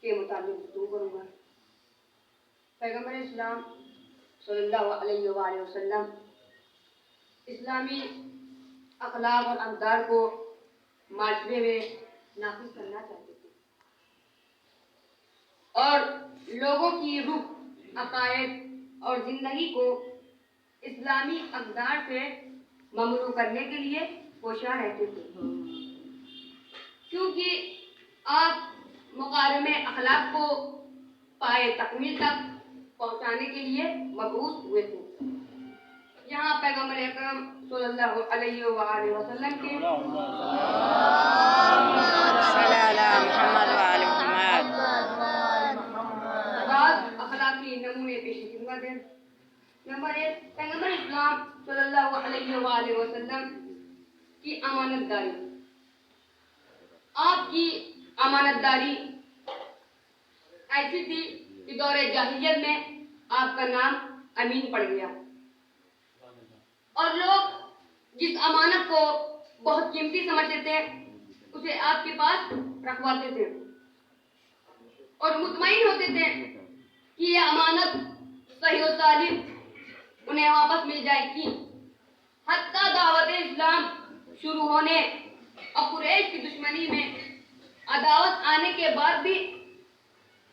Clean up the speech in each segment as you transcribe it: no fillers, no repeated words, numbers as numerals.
کے مطابق گفتگو کروں گا۔ پیغمبر اسلام صلی اللہ علیہ وآلہ وسلم اسلامی اخلاق اور اقدار کو معاشرے میں نافذ کرنا چاہتے تھے اور لوگوں کی روح، عقائد اور زندگی کو اسلامی اقدار سے مملو کرنے کے لیے کوشاں رہتے تھے، کیونکہ آپ مکارم اخلاق کو پائے تکمیل تک پہنچانے کے لیے مبعوث ہوئے تھے۔ یہاں پیغمبر اکرم صلی اللہ علیہ وآلہ وسلم کے بعض اخلاقی نمونے پیش خدمت ہیں۔ نمبر 1، پیغمبر اسلام صلی اللہ علیہ وآلہ وسلم کی امانت داری۔ آپ کی امانت داری ایسی تھی کہ دور جاہلیت میں آپ کا نام امین پڑ گیا اور لوگ جس امانت کو بہت قیمتی سمجھتے تھے اسے آپ کے پاس رکھواتے تھے اور مطمئن ہوتے تھے کہ یہ امانت صحیح و سالم انہیں واپس مل جائے گی۔ حتیٰ دعوت اسلام شروع ہونے اور قریش کی دشمنی میں عداوت آنے کے بعد بھی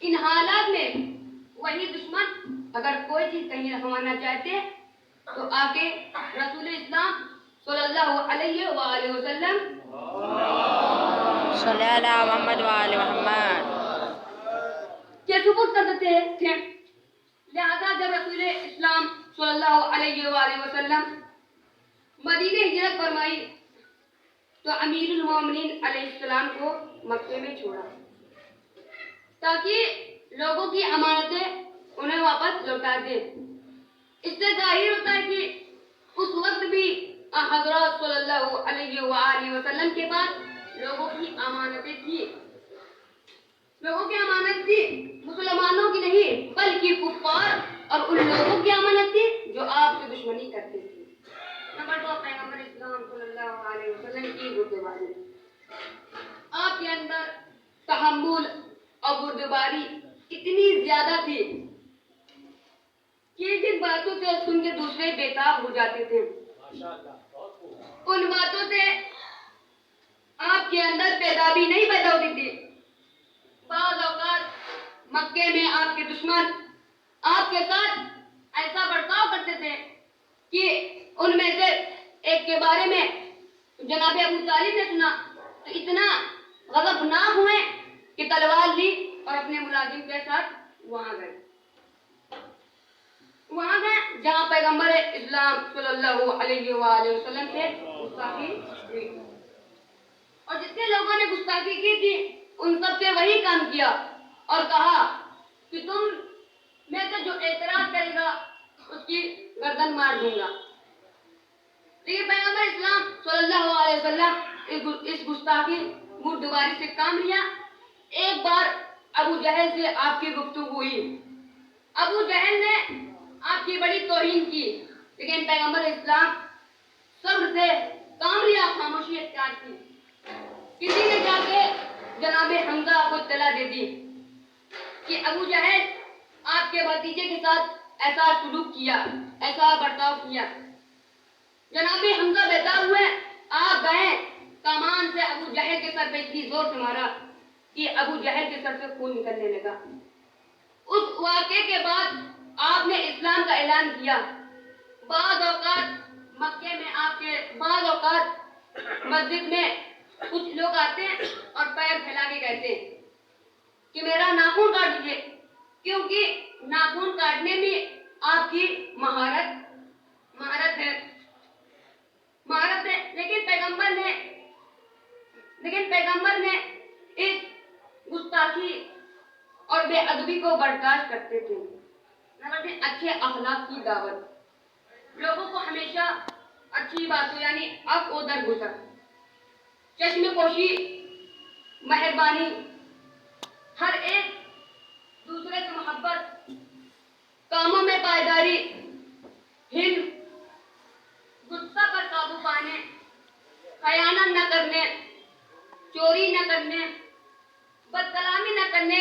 ان حالات میں وہی دشمن اگر کوئی چیز کہیں رکھوانا چاہتے تو آ کے رسول اسلام صلی اللہ علیہ وآلہ وسلم صلی اللہ محمد وآلہ محمد کے سپرد کر دیتے تھے۔ لہذا جب رسول اسلام صلی اللہ علیہ وآلہ وسلم مدینہ ہجرت فرمائی تو امیر المومنین علیہ السلام کو مکے میں چھوڑا تاکہ لوگوں کی امانتیں انہیں واپس لوٹا دے۔ اس سے ظاہر ہوتا ہے کہ اس وقت بھی حضرت صلی اللہ علیہ وآلہ وسلم کے پاس لوگوں کی امانتیں تھی۔ لوگوں کی امانت تھی، مسلمانوں کی نہیں بلکہ کفار اور ان لوگوں کی امانت تھی جو آپ سے دشمنی کرتے تھے۔ نمبر 2، پیغمبر اسلام صلی اللہ علیہ وسلم کی بردباری۔ آپ کے اندر تحمل اور بردباری اتنی زیادہ تھی کہ جن باتوں سے سن کے دوسرے بےتاب ہو جاتے تھے ان باتوں سے آپ کے اندر بیتابی نہیں پیدا ہوتی تھی۔ بعض اوقات مکے میں آپ کے دشمن آپ کے ساتھ ایسا برتاؤ کرتے تھے کہ ان میں سے ایک کے بارے میں جناب ابو طالب نے سنا تو اتنا غضبناک ہوئے کہ تلوار لی اور اپنے ملازم کے ساتھ وہاں گئے جہاں پیغمبر اسلام صلی اللہ علیہ وآلہ وسلم سے گستاخی ہوئی اور جتنے لوگوں نے گستاخی کی تھی ان سب سے وہی کام کیا اور کہا کہ تم میں سے جو اعتراض کرے گا اس کی گردن مار دوں گا۔ لیکن پیغمبر اسلام صلی اللہ علیہ وسلم اس گستاخی مردباری سے کام لیا۔ ایک بار ابو جہل سے آپ کی گفتگو ہوئی، ابو جہل نے آپ کی بڑی توہین کی، لیکن پیغمبر اسلام صبر سے کام لیا، خاموشی اختیار کی۔ کسی نے جا کے جناب حمزہ کو اطلاع دے دی کہ ابو جہل آپ کے بھتیجے کے ساتھ ایسا سلوک کیا، ایسا برتاؤ کیا۔ جناب حمزہ بیدار ہوئے، آپ گئے، کمان سے ابو جہل کے سر پہ اتنی زور سے مارا کہ ابو جہل کے سر سے خون نکلنے لگا۔ اس واقعے کے بعد آپ نے اسلام کا اعلان کیا۔ بعض اوقات مکے میں آپ کے بعض اوقات مسجد میں کچھ لوگ آتے ہیں اور پیر پھیلا کے کہتے ہیں کہ میرا ناخن کاٹ دیجیے، کیونکہ ناخن کاٹنے میں آپ کی مہارت ہے، لیکن پیغمبر نے اس گستاخی اور بے ادبی کو برداشت کرتے تھے۔ نمبر 3، اچھے اخلاق کی دعوت۔ لوگوں کو ہمیشہ اچھی باتوں یعنی عفو و درگزر، چشم پوشی، مہربانی، ہر ایک دوسرے سے محبت، کاموں میں پائیداری، حلم، غصہ پر قابو پانے، خیانت نہ کرنے، چوری نہ کرنے، بد کلامی نہ کرنے،